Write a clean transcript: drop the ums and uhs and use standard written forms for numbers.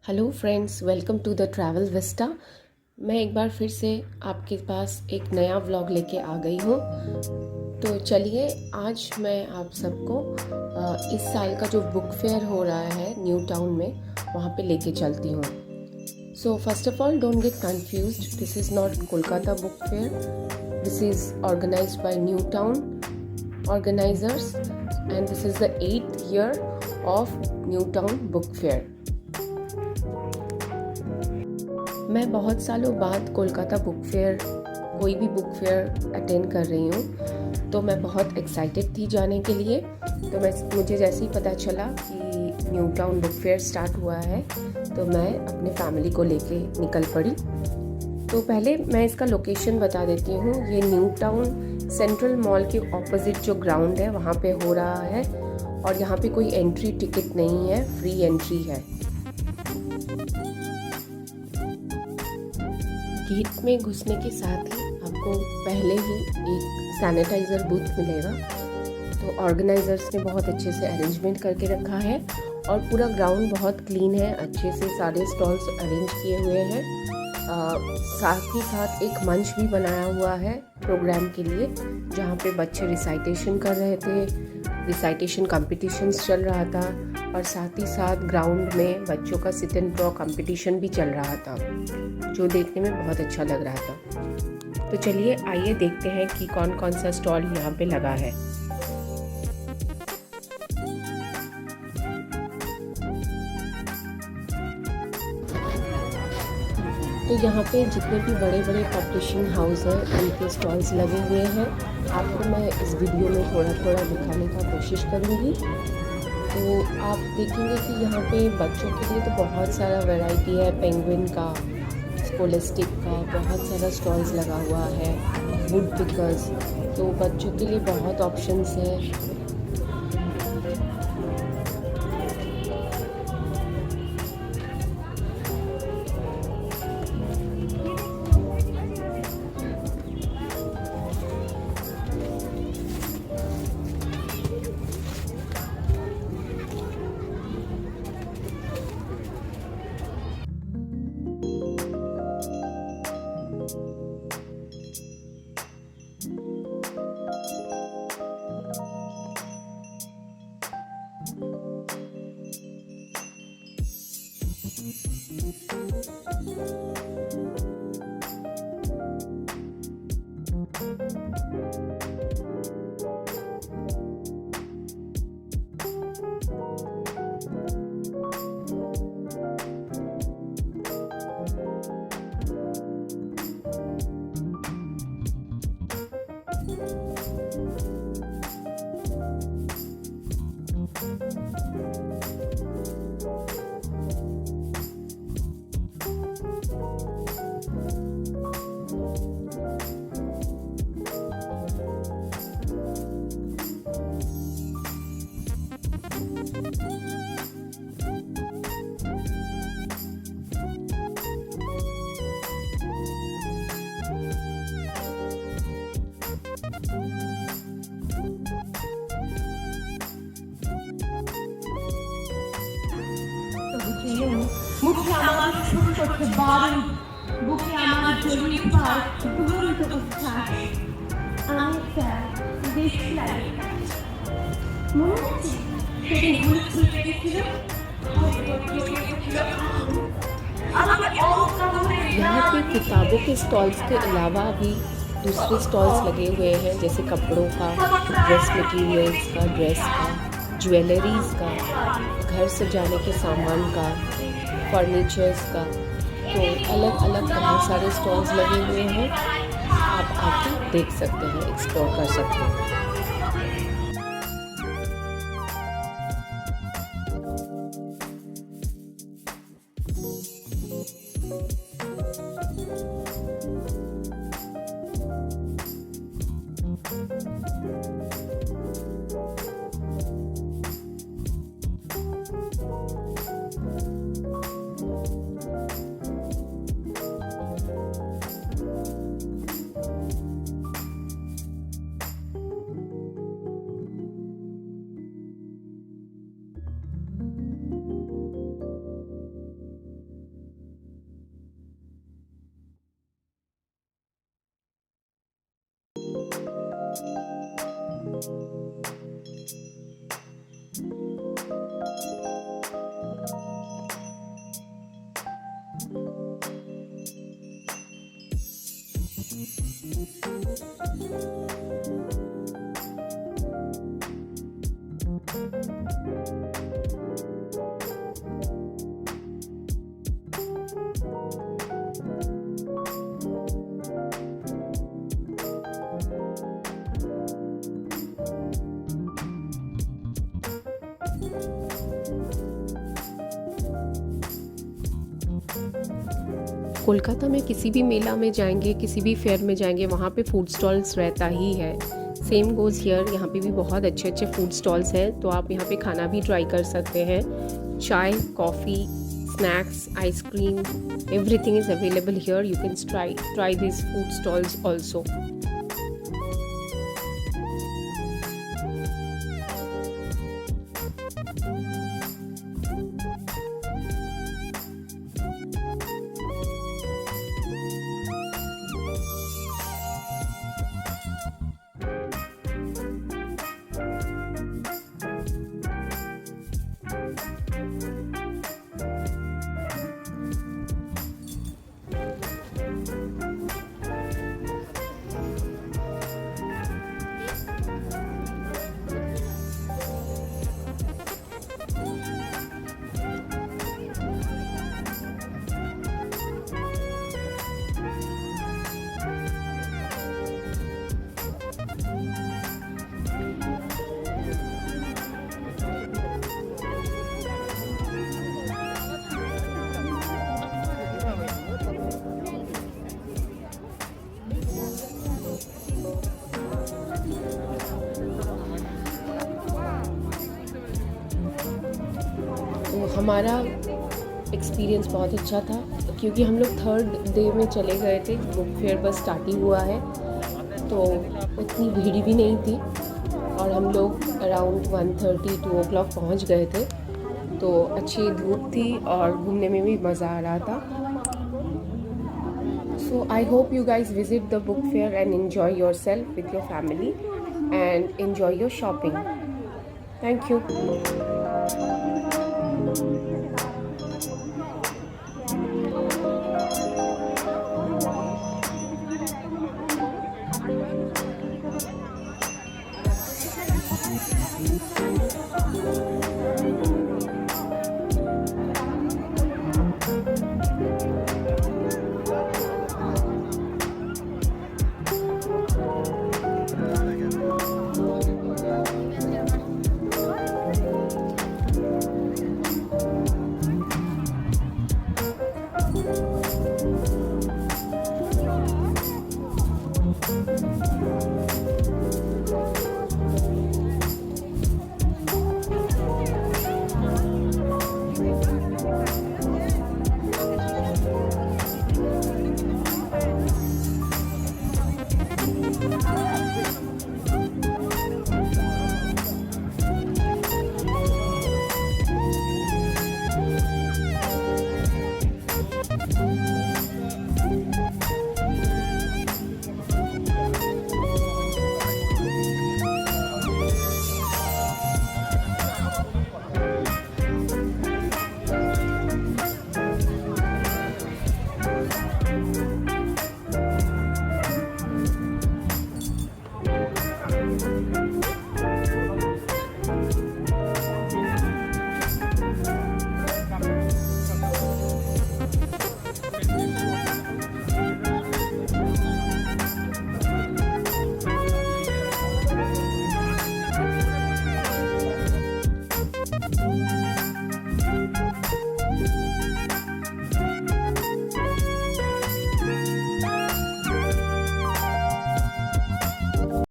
Hello friends, welcome to the travel vista. मैं एक बार फिर से आपके पास एक नया व्लॉग लेके आ गई हूँ। तो चलिए, आज मैं आप सबको इस साल का जो बुक फेयर हो रहा है न्यू टाउन में, वहाँ पे लेके चलती हूँ। So first of all, don't get confused, this is not Kolkata book fair, this is organised by new town organisers and this is the 8th year of new town book fair. मैं बहुत सालों बाद कोलकाता बुक फेयर, कोई भी book fair attend कर रही हूँ, तो मैं बहुत एक्साइटेड थी जाने के लिए। तो मुझे जैसे ही पता चला कि new town book fair start हुआ है, तो मैं अपने फैमिली को लेके निकल पड़ी। तो पहले मैं इसका लोकेशन बता देती हूँ। ये न्यू टाउन सेंट्रल मॉल के ऑपोजिट जो ग्राउंड है वहाँ पे हो रहा है, और यहाँ पे कोई एंट्री टिकट नहीं है, फ्री एंट्री है। गेट में घुसने के साथ ही आपको पहले ही एक सैनिटाइज़र बूथ मिलेगा। तो ऑर्गेनाइजर्स ने बहुत अच्छे से अरेंजमेंट करके रखा है, और पूरा ग्राउंड बहुत क्लीन है, अच्छे से सारे स्टॉल्स अरेंज किए हुए हैं। साथ ही साथ एक मंच भी बनाया हुआ है प्रोग्राम के लिए, जहाँ पे बच्चे रिसाइटेशन कर रहे थे, रिसाइटेशन कंपटीशंस चल रहा था, और साथ ही साथ ग्राउंड में बच्चों का सिट एंड ड्रॉ कंपटीशन भी चल रहा था, जो देखने में बहुत अच्छा लग रहा था। तो चलिए, आइए देखते हैं कि कौन कौन सा स्टॉल यहाँ पे लगा है। तो यहाँ पे जितने भी बड़े बड़े पब्लिशिंग हाउस हैं, उनके स्टॉल्स लगे हुए हैं। आपको मैं इस वीडियो में थोड़ा थोड़ा दिखाने का कोशिश करूँगी। तो आप देखेंगे कि यहाँ पे बच्चों के लिए तो बहुत सारा वैरायटी है। पेंगुइन का, स्कोलेस्टिक का बहुत सारा स्टॉल्स लगा हुआ है, वुड पिकर्स, तो बच्चों के लिए बहुत ऑप्शंस हैं। মুখে আমার শুরু করছে বারুদ, বুকে আমার জড়িয়ে পায় দুরন্ত উচ্ছ্বাস। আমি চাই দেশ লাগে, মনে আছে সেদিন ভুল ছুটে গেছিল। यहाँ पे किताबों के स्टॉल्स के अलावा भी दूसरे स्टॉल्स लगे हुए हैं, जैसे कपड़ों का, ड्रेस मटेरियल्स का, ड्रेस का, ज्वेलरीज का, घर सजाने के सामान का, फर्नीचर्स का। तो अलग अलग बहुत सारे स्टॉल्स लगे हुए हैं, आप आके देख सकते हैं, एक्सप्लोर कर सकते हैं। कोलकाता में किसी भी मेला में जाएंगे, किसी भी फेयर में जाएंगे, वहाँ पे फूड स्टॉल्स रहता ही है। सेम गोज़ हियर, यहाँ पे भी बहुत अच्छे अच्छे फूड स्टॉल्स हैं, तो आप यहाँ पे खाना भी ट्राई कर सकते हैं। चाय, coffee, snacks, ice cream, everything is available here. You can try this food stalls also. तो हमारा एक्सपीरियंस बहुत अच्छा था, क्योंकि हम लोग 3rd डे में चले गए थे। बुक फेयर बस स्टार्ट ही हुआ है, तो उतनी भीड़ भी नहीं थी, और हम लोग अराउंड 1:30-2 o'clock पहुँच गए थे। तो अच्छी धूप थी और घूमने में भी मज़ा आ रहा था। So I hope you guys visit the book fair and enjoy yourself with your family and enjoy your shopping. Thank you.